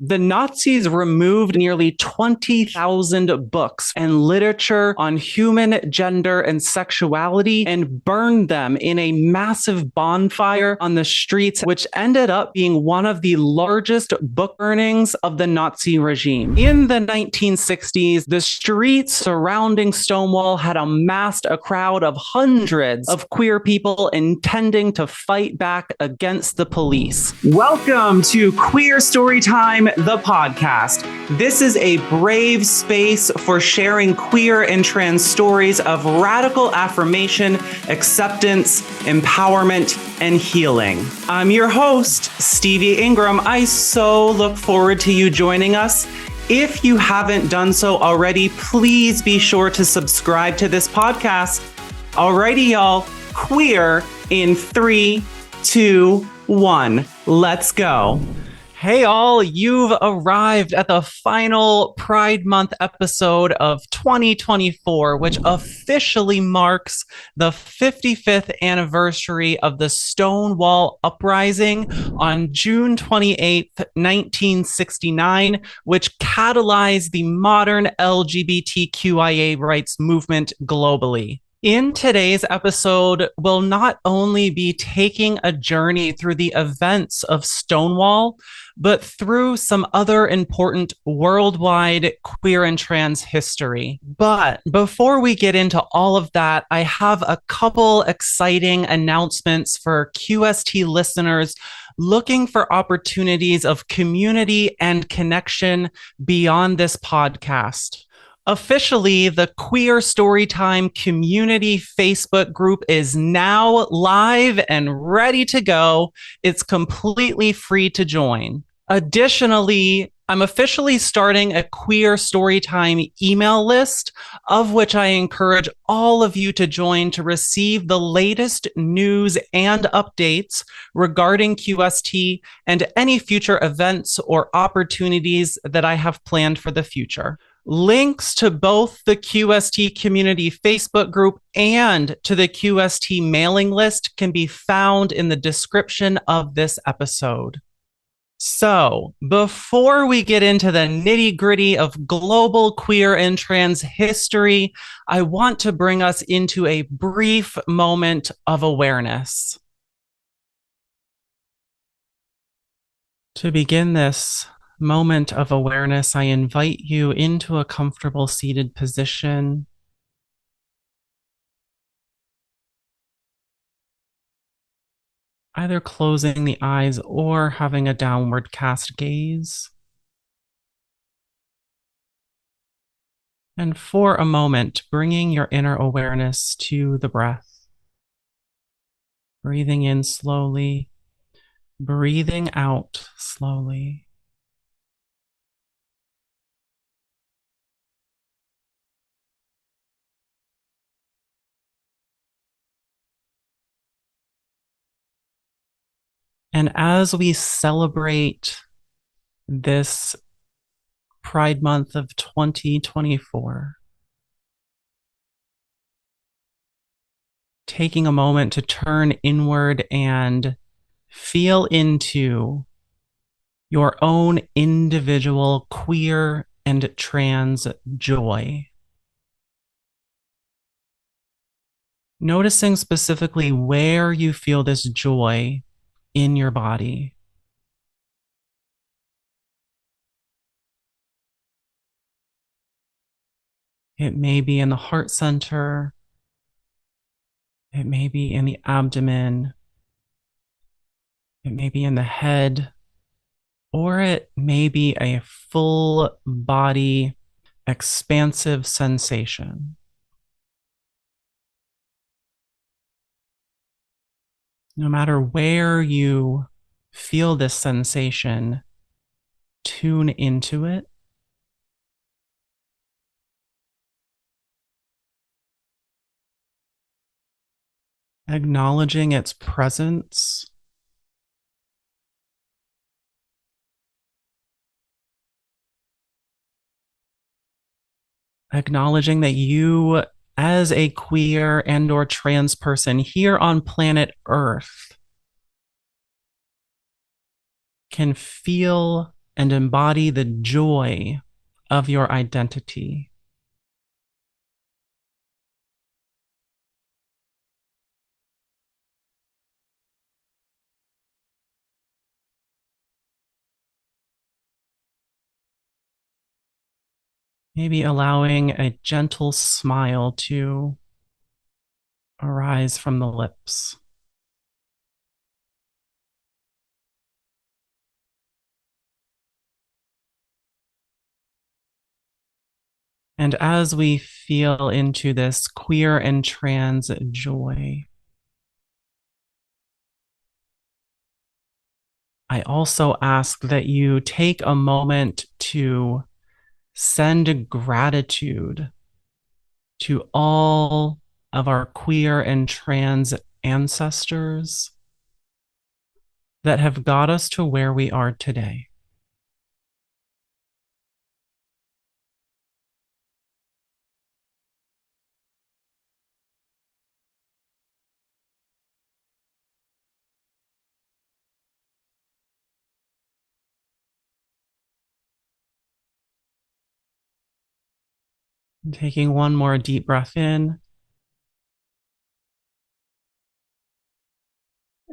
The Nazis removed nearly 20,000 books and literature on human gender and sexuality and burned them in a massive bonfire on the streets, which ended up being one of the largest book burnings of the Nazi regime. In the 1960s, the streets surrounding Stonewall had amassed a crowd of hundreds of queer people intending to fight back against the police. Welcome to Queer Storytime, the podcast. This is a brave space for sharing queer and trans stories of radical affirmation, acceptance, empowerment, and healing. I'm your host, Stevie Inghram. I so look forward to you joining us. If you haven't done so already, please be sure to subscribe to this podcast. Alrighty, y'all, queer in 3, 2, 1. Let's go. Hey all, you've arrived at the final Pride Month episode of 2024, which officially marks the 55th anniversary of the Stonewall Uprising on June 28th, 1969, which catalyzed the modern LGBTQIA rights movement globally. In today's episode, we'll not only be taking a journey through the events of Stonewall, but through some other important worldwide queer and trans history. But before we get into all of that, I have a couple exciting announcements for QST listeners looking for opportunities of community and connection beyond this podcast. Officially, the Queer Storytime community Facebook group is now live and ready to go. It's completely free to join. Additionally, I'm officially starting a Queer Storytime email list, of which I encourage all of you to join to receive the latest news and updates regarding QST and any future events or opportunities that I have planned for the future. Links to both the QST community Facebook group and to the QST mailing list can be found in the description of this episode. So, before we get into the nitty-gritty of global queer and trans history, I want to bring us into a brief moment of awareness. To begin this moment of awareness, I invite you into a comfortable seated position. Either closing the eyes or having a downward cast gaze. And for a moment, bringing your inner awareness to the breath. Breathing in slowly, breathing out slowly. And as we celebrate this Pride Month of 2024, taking a moment to turn inward and feel into your own individual queer and trans joy. Noticing specifically where you feel this joy in your body. It may be in the heart center. It may be in the abdomen. It may be in the head, or it may be a full body expansive sensation. No matter where you feel this sensation, tune into it. Acknowledging its presence. Acknowledging that you, as a queer and or trans person here on planet Earth, can feel and embody the joy of your identity. Maybe allowing a gentle smile to arise from the lips. And as we feel into this queer and trans joy, I also ask that you take a moment to send gratitude to all of our queer and trans ancestors that have got us to where we are today. And taking one more deep breath in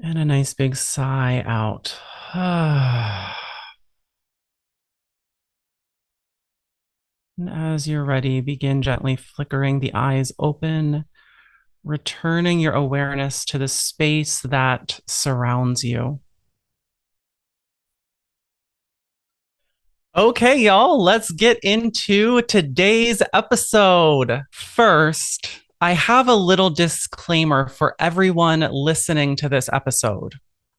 and a nice big sigh out. And as you're ready, begin gently flickering the eyes open, returning your awareness to the space that surrounds you. Okay, y'all, let's get into today's episode. First, I have a little disclaimer for everyone listening to this episode.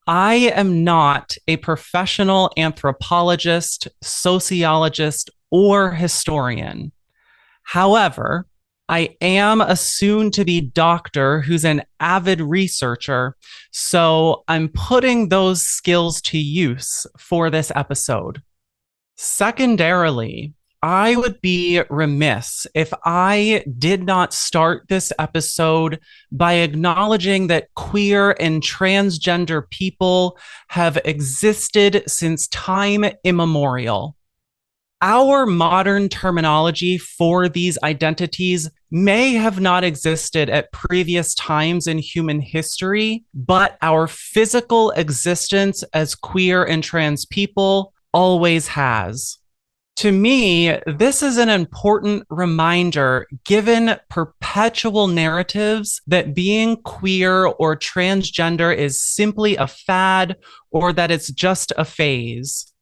I am not a professional anthropologist, sociologist, or historian. However, I am a soon to be doctor who's an avid researcher, so I'm putting those skills to use for this episode. Secondarily, I would be remiss if I did not start this episode by acknowledging that queer and transgender people have existed since time immemorial. Our modern terminology for these identities may have not existed at previous times in human history, but our physical existence as queer and trans people always has. To me, this is an important reminder given perpetual narratives that being queer or transgender is simply a fad or that it's just a phase.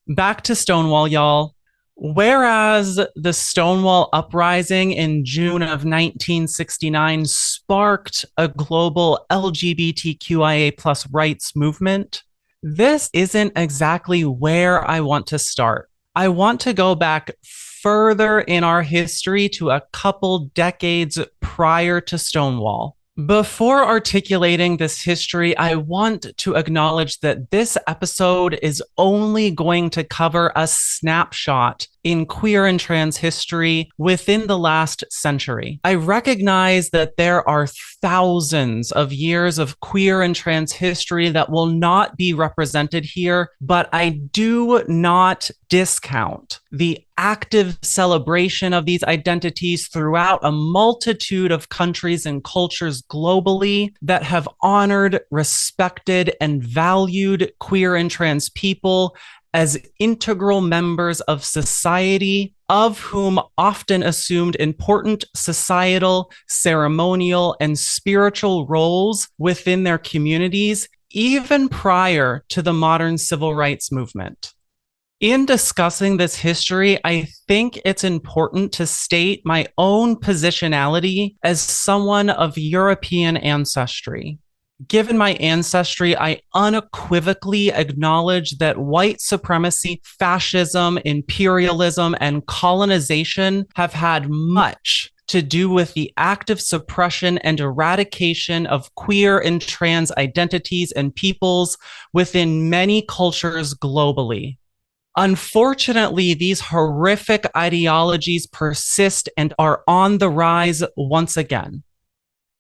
Back to Stonewall, y'all. Whereas the Stonewall Uprising in June of 1969 sparked a global LGBTQIA plus rights movement, this isn't exactly where I want to start. I want to go back further in our history to a couple decades prior to Stonewall. Before articulating this history, I want to acknowledge that this episode is only going to cover a snapshot in queer and trans history within the last century. I recognize that there are thousands of years of queer and trans history that will not be represented here, but I do not discount the active celebration of these identities throughout a multitude of countries and cultures globally that have honored, respected, and valued queer and trans people as integral members of society, of whom often assumed important societal, ceremonial, and spiritual roles within their communities, even prior to the modern civil rights movement. In discussing this history, I think it's important to state my own positionality as someone of European ancestry. Given my ancestry, I unequivocally acknowledge that white supremacy, fascism, imperialism, and colonization have had much to do with the active suppression and eradication of queer and trans identities and peoples within many cultures globally. Unfortunately, these horrific ideologies persist and are on the rise once again.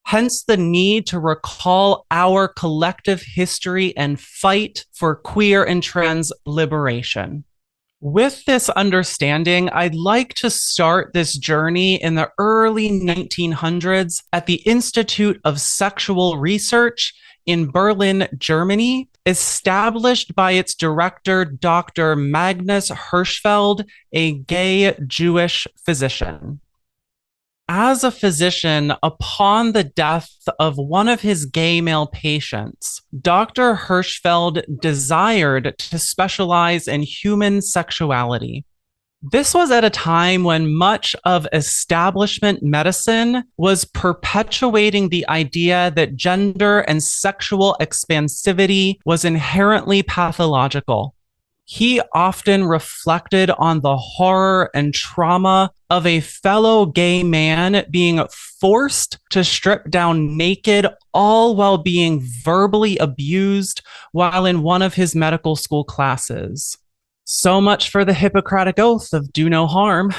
Hence the need to recall our collective history and fight for queer and trans liberation. With this understanding, I'd like to start this journey in the early 1900s at the Institute of Sexual Research in Berlin, Germany, established by its director, Dr. Magnus Hirschfeld, a gay Jewish physician. As a physician, upon the death of one of his gay male patients, Dr. Hirschfeld desired to specialize in human sexuality. This was at a time when much of establishment medicine was perpetuating the idea that gender and sexual expansivity was inherently pathological. He often reflected on the horror and trauma of a fellow gay man being forced to strip down naked, all while being verbally abused while in one of his medical school classes. So much for the Hippocratic Oath of do no harm.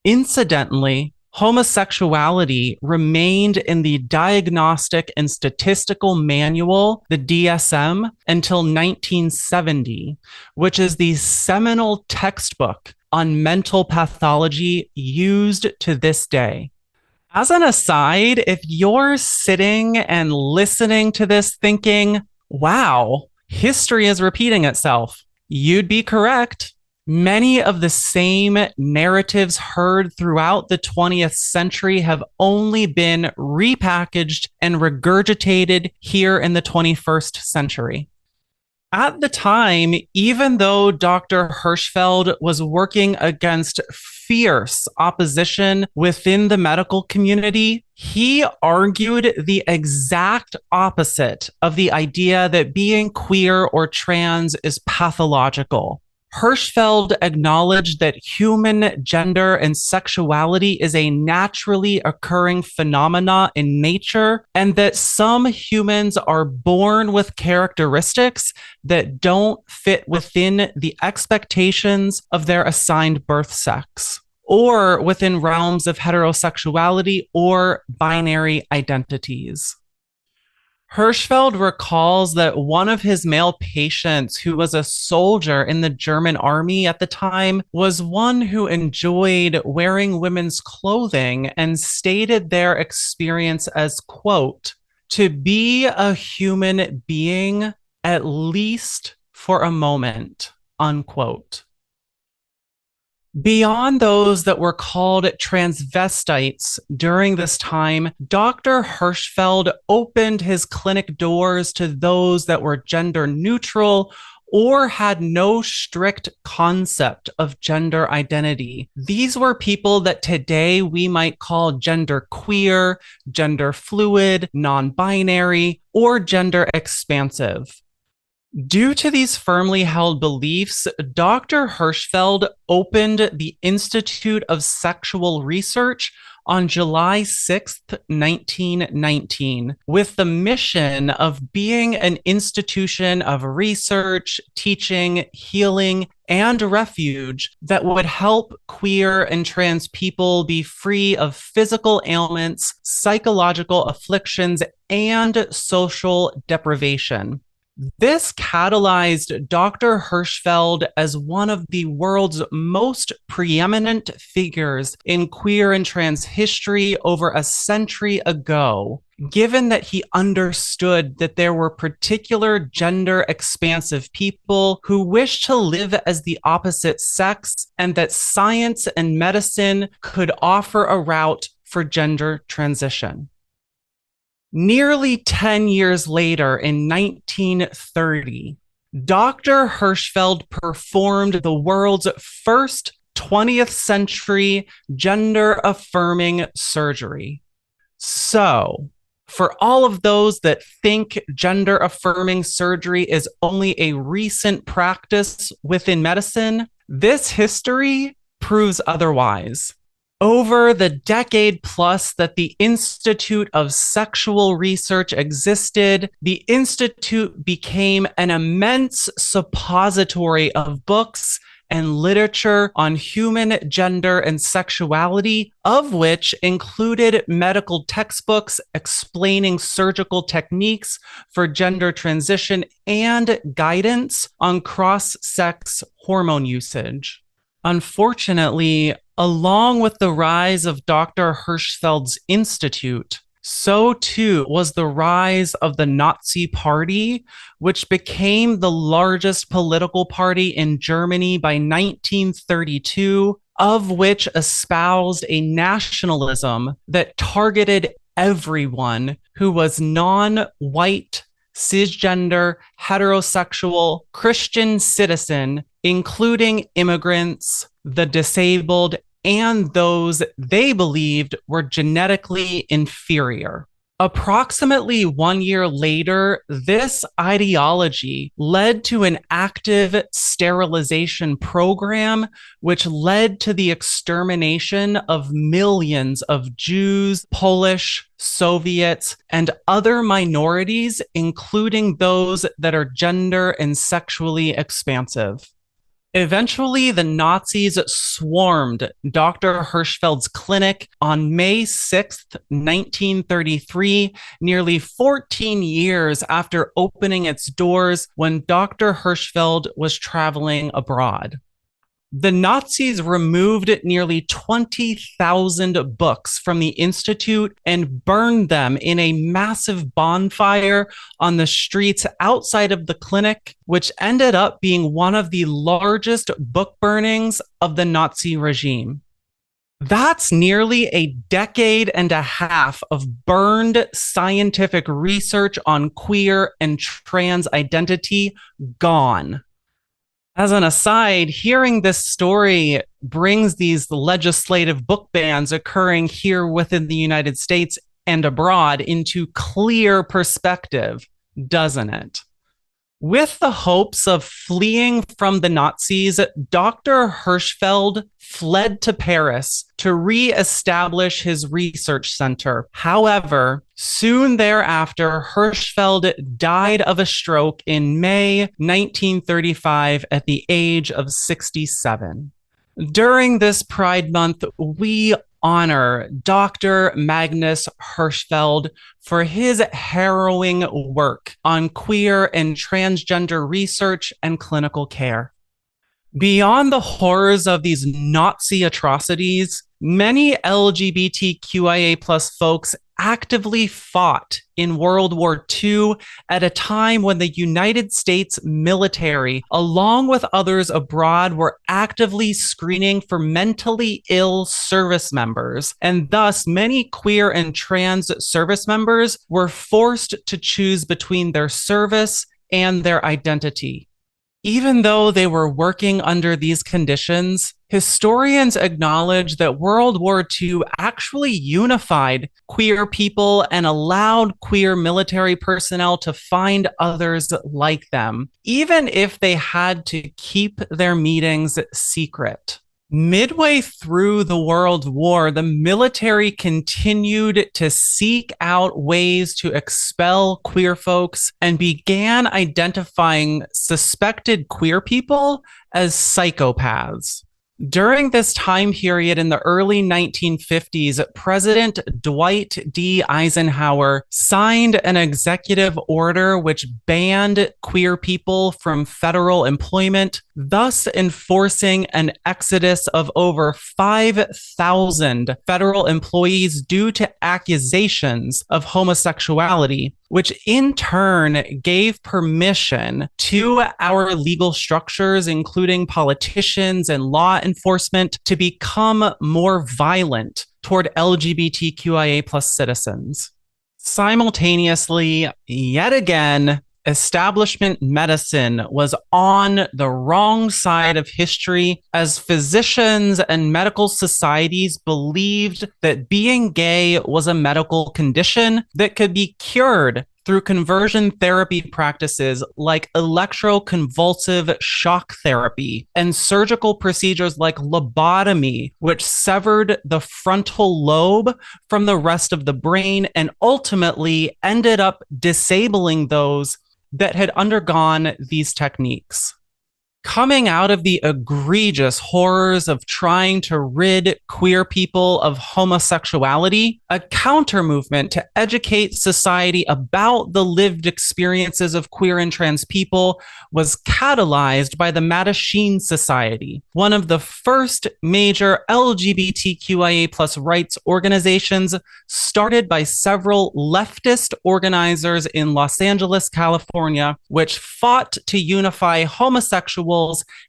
Incidentally, homosexuality remained in the Diagnostic and Statistical Manual, the DSM, until 1970, which is the seminal textbook on mental pathology used to this day. As an aside, if you're sitting and listening to this thinking, wow, history is repeating itself, you'd be correct. Many of the same narratives heard throughout the 20th century have only been repackaged and regurgitated here in the 21st century. At the time, even though Dr. Hirschfeld was working against fierce opposition within the medical community, he argued the exact opposite of the idea that being queer or trans is pathological. Hirschfeld acknowledged that human gender and sexuality is a naturally occurring phenomena in nature, and that some humans are born with characteristics that don't fit within the expectations of their assigned birth sex, or within realms of heterosexuality or binary identities. Hirschfeld recalls that one of his male patients, who was a soldier in the German army at the time, was one who enjoyed wearing women's clothing and stated their experience as, quote, to be a human being at least for a moment, unquote. Beyond those that were called transvestites during this time, Dr. Hirschfeld opened his clinic doors to those that were gender neutral or had no strict concept of gender identity. These were people that today we might call gender queer, gender fluid, non-binary, or gender expansive. Due to these firmly held beliefs, Dr. Hirschfeld opened the Institute of Sexual Research on July 6, 1919, with the mission of being an institution of research, teaching, healing, and refuge that would help queer and trans people be free of physical ailments, psychological afflictions, and social deprivation. This catalyzed Dr. Hirschfeld as one of the world's most preeminent figures in queer and trans history over a century ago, given that he understood that there were particular gender expansive people who wished to live as the opposite sex, and that science and medicine could offer a route for gender transition. Nearly 10 years later, in 1930, Dr. Hirschfeld performed the world's first 20th century gender-affirming surgery. So, for all of those that think gender-affirming surgery is only a recent practice within medicine, this history proves otherwise. Over the decade plus that the Institute of Sexual Research existed, the Institute became an immense suppository of books and literature on human gender and sexuality, of which included medical textbooks explaining surgical techniques for gender transition and guidance on cross-sex hormone usage. Unfortunately, along with the rise of Dr. Hirschfeld's institute, so too was the rise of the Nazi Party, which became the largest political party in Germany by 1932, of which espoused a nationalism that targeted everyone who was non-white, cisgender, heterosexual, Christian citizen, including immigrants, the disabled, and those they believed were genetically inferior. Approximately 1 year later, this ideology led to an active sterilization program, which led to the extermination of millions of Jews, Polish, Soviets, and other minorities, including those that are gender and sexually expansive. Eventually, the Nazis swarmed Dr. Hirschfeld's clinic on May 6th, 1933, nearly 14 years after opening its doors when Dr. Hirschfeld was traveling abroad. The Nazis removed nearly 20,000 books from the Institute and burned them in a massive bonfire on the streets outside of the clinic, which ended up being one of the largest book burnings of the Nazi regime. That's nearly a decade and a half of burned scientific research on queer and trans identity gone. As an aside, hearing this story brings these legislative book bans occurring here within the United States and abroad into clear perspective, doesn't it? With the hopes of fleeing from the Nazis, Dr. Hirschfeld fled to Paris to re-establish his research center. However, soon thereafter, Hirschfeld died of a stroke in May 1935 at the age of 67. During this Pride Month, we honor Dr. Magnus Hirschfeld for his harrowing work on queer and transgender research and clinical care. Beyond the horrors of these Nazi atrocities, many LGBTQIA+ folks actively fought in World War II at a time when the United States military, along with others abroad, were actively screening for mentally ill service members. And thus, many queer and trans service members were forced to choose between their service and their identity. Even though they were working under these conditions, historians acknowledge that World War II actually unified queer people and allowed queer military personnel to find others like them, even if they had to keep their meetings secret. Midway through the World War, the military continued to seek out ways to expel queer folks and began identifying suspected queer people as psychopaths. During this time period in the early 1950s, President Dwight D. Eisenhower signed an executive order which banned queer people from federal employment, thus enforcing an exodus of over 5,000 federal employees due to accusations of homosexuality, which in turn gave permission to our legal structures, including politicians and law enforcement, to become more violent toward LGBTQIA+ citizens. Simultaneously, yet again, establishment medicine was on the wrong side of history as physicians and medical societies believed that being gay was a medical condition that could be cured through conversion therapy practices like electroconvulsive shock therapy and surgical procedures like lobotomy, which severed the frontal lobe from the rest of the brain and ultimately ended up disabling those that had undergone these techniques. Coming out of the egregious horrors of trying to rid queer people of homosexuality, a counter movement to educate society about the lived experiences of queer and trans people was catalyzed by the Mattachine Society, one of the first major LGBTQIA+ rights organizations started by several leftist organizers in Los Angeles, California, which fought to unify homosexuals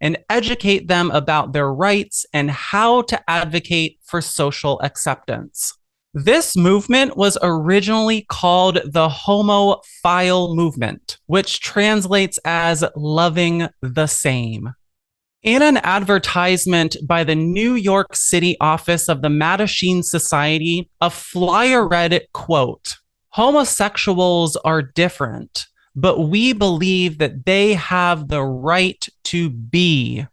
and educate them about their rights and how to advocate for social acceptance. This movement was originally called the Homophile Movement, which translates as loving the same. In an advertisement by the New York City office of the Mattachine Society, a flyer read, quote, "Homosexuals are different, but we believe that they have the right to be.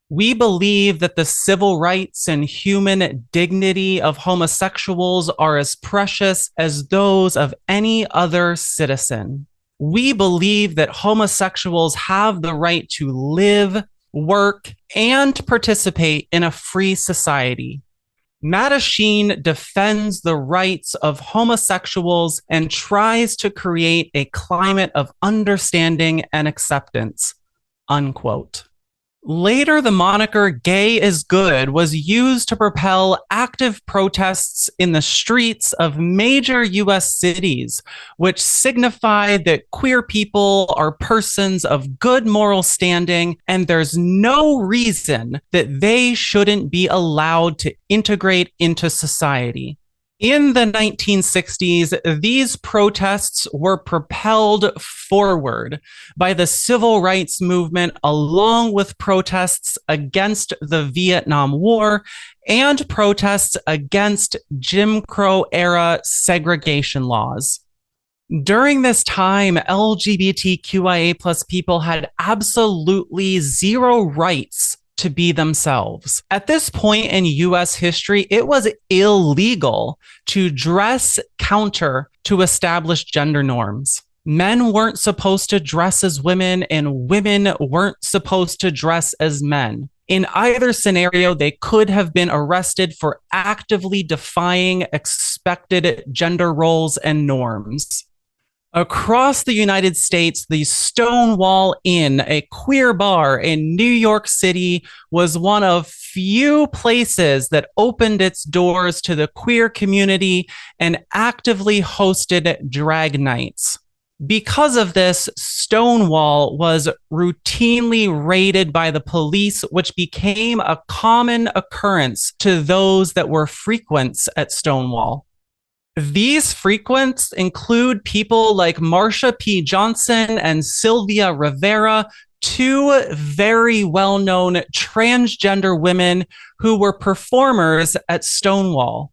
We believe that the civil rights and human dignity of homosexuals are as precious as those of any other citizen. We believe that homosexuals have the right to live, work, and participate in a free society. Mattachine defends the rights of homosexuals and tries to create a climate of understanding and acceptance," unquote. Later, the moniker "gay is good" was used to propel active protests in the streets of major US cities, which signified that queer people are persons of good moral standing, and there's no reason that they shouldn't be allowed to integrate into society. In the 1960s, these protests were propelled forward by the civil rights movement, along with protests against the Vietnam War and protests against Jim Crow era segregation laws. During this time, LGBTQIA+ people had absolutely zero rights to be themselves. At this point in US history, it was illegal to dress counter to established gender norms. Men weren't supposed to dress as women, and women weren't supposed to dress as men. In either scenario, they could have been arrested for actively defying expected gender roles and norms. Across the United States, the Stonewall Inn, a queer bar in New York City, was one of few places that opened its doors to the queer community and actively hosted drag nights. Because of this, Stonewall was routinely raided by the police, which became a common occurrence to those that were frequents at Stonewall. These frequents include people like Marsha P. Johnson and Sylvia Rivera, two very well-known transgender women who were performers at Stonewall.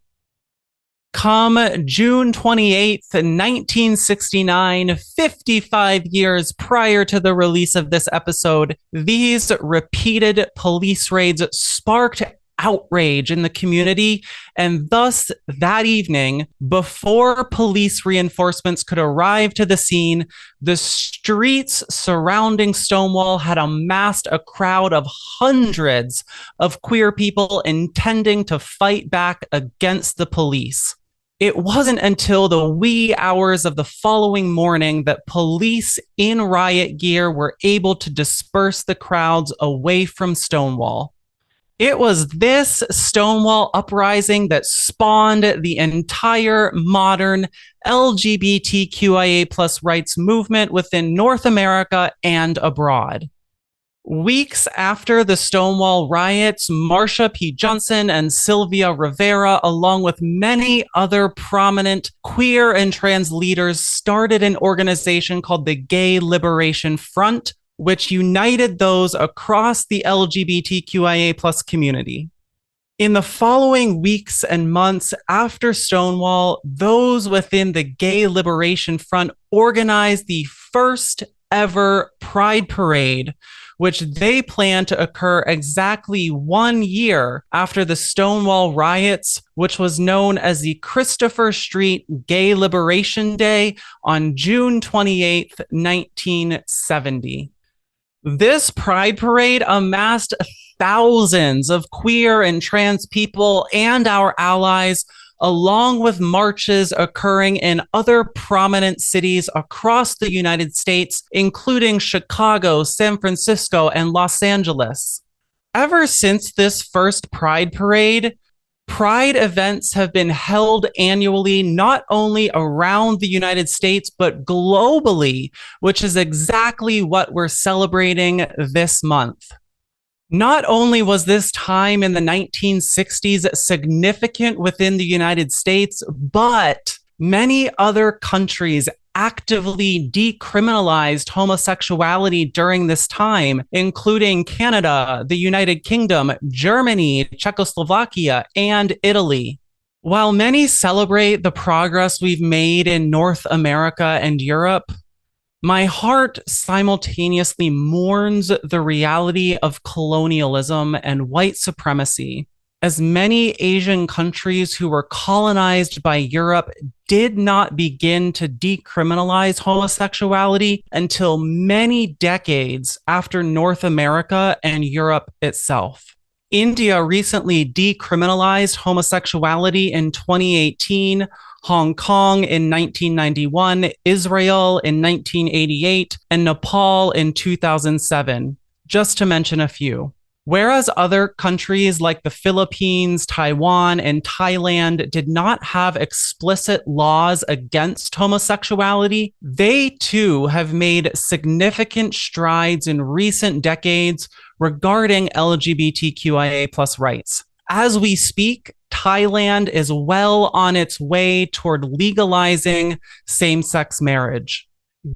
Come June 28th, 1969, 55 years prior to the release of this episode, these repeated police raids sparked outrage in the community, and thus that evening, before police reinforcements could arrive to the scene, the streets surrounding Stonewall had amassed a crowd of hundreds of queer people intending to fight back against the police. It wasn't until the wee hours of the following morning that police in riot gear were able to disperse the crowds away from Stonewall. It was this Stonewall Uprising that spawned the entire modern LGBTQIA+ rights movement within North America and abroad. Weeks after the Stonewall riots, Marsha P. Johnson and Sylvia Rivera, along with many other prominent queer and trans leaders, started an organization called the Gay Liberation Front, which united those across the LGBTQIA+ community. In the following weeks and months after Stonewall, those within the Gay Liberation Front organized the first ever Pride Parade, which they planned to occur exactly 1 year after the Stonewall riots, which was known as the Christopher Street Gay Liberation Day on June 28th, 1970. This Pride Parade amassed thousands of queer and trans people and our allies, along with marches occurring in other prominent cities across the United States, including Chicago, San Francisco, and Los Angeles. Ever since this first Pride Parade, Pride events have been held annually, not only around the United States, but globally, which is exactly what we're celebrating this month. Not only was this time in the 1960s significant within the United States, but many other countries actively decriminalized homosexuality during this time, including Canada, the United Kingdom, Germany, Czechoslovakia, and Italy. While many celebrate the progress we've made in North America and Europe, my heart simultaneously mourns the reality of colonialism and white supremacy, as many Asian countries who were colonized by Europe did not begin to decriminalize homosexuality until many decades after North America and Europe itself. India recently decriminalized homosexuality in 2018, Hong Kong in 1991, Israel in 1988, and Nepal in 2007, just to mention a few. Whereas other countries like the Philippines, Taiwan, and Thailand did not have explicit laws against homosexuality, they too have made significant strides in recent decades regarding LGBTQIA+ rights. As we speak, Thailand is well on its way toward legalizing same-sex marriage.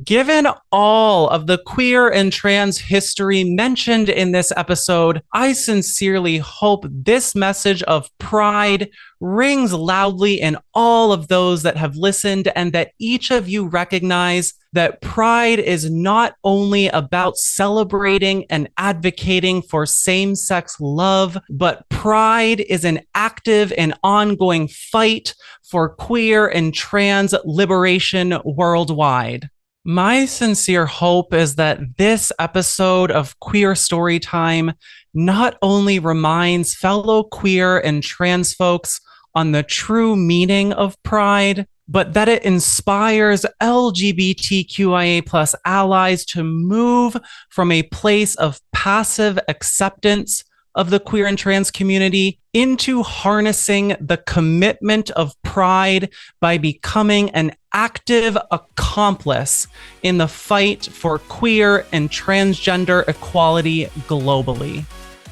Given all of the queer and trans history mentioned in this episode, I sincerely hope this message of pride rings loudly in all of those that have listened, and that each of you recognize that pride is not only about celebrating and advocating for same-sex love, but pride is an active and ongoing fight for queer and trans liberation worldwide. My sincere hope is that this episode of Queer Storytime not only reminds fellow queer and trans folks on the true meaning of pride, but that it inspires LGBTQIA+ allies to move from a place of passive acceptance of the queer and trans community into harnessing the commitment of pride by becoming an active accomplice in the fight for queer and transgender equality globally.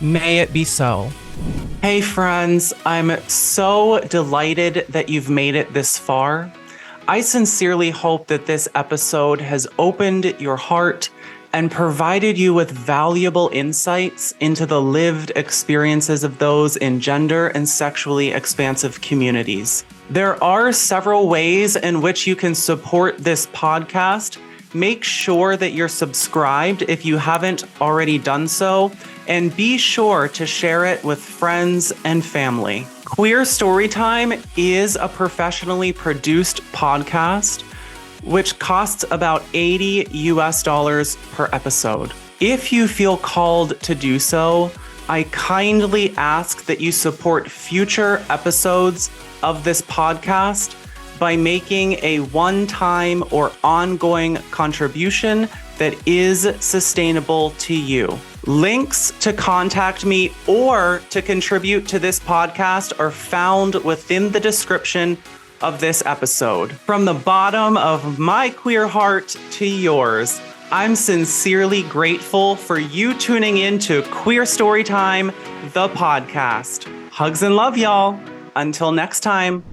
May it be so. Hey friends, I'm so delighted that you've made it this far. I sincerely hope that this episode has opened your heart and provided you with valuable insights into the lived experiences of those in gender and sexually expansive communities. There are several ways in which you can support this podcast. Make sure that you're subscribed if you haven't already done so, and be sure to share it with friends and family. Queer Storytime is a professionally produced podcast, which costs about $80 per episode. If you feel called to do so, I kindly ask that you support future episodes of this podcast by making a one-time or ongoing contribution that is sustainable to you. Links to contact me or to contribute to this podcast are found within the description of this episode. From the bottom of my queer heart to yours, I'm sincerely grateful for you tuning in to Queer Storytime, the podcast. Hugs and love, y'all. Until next time.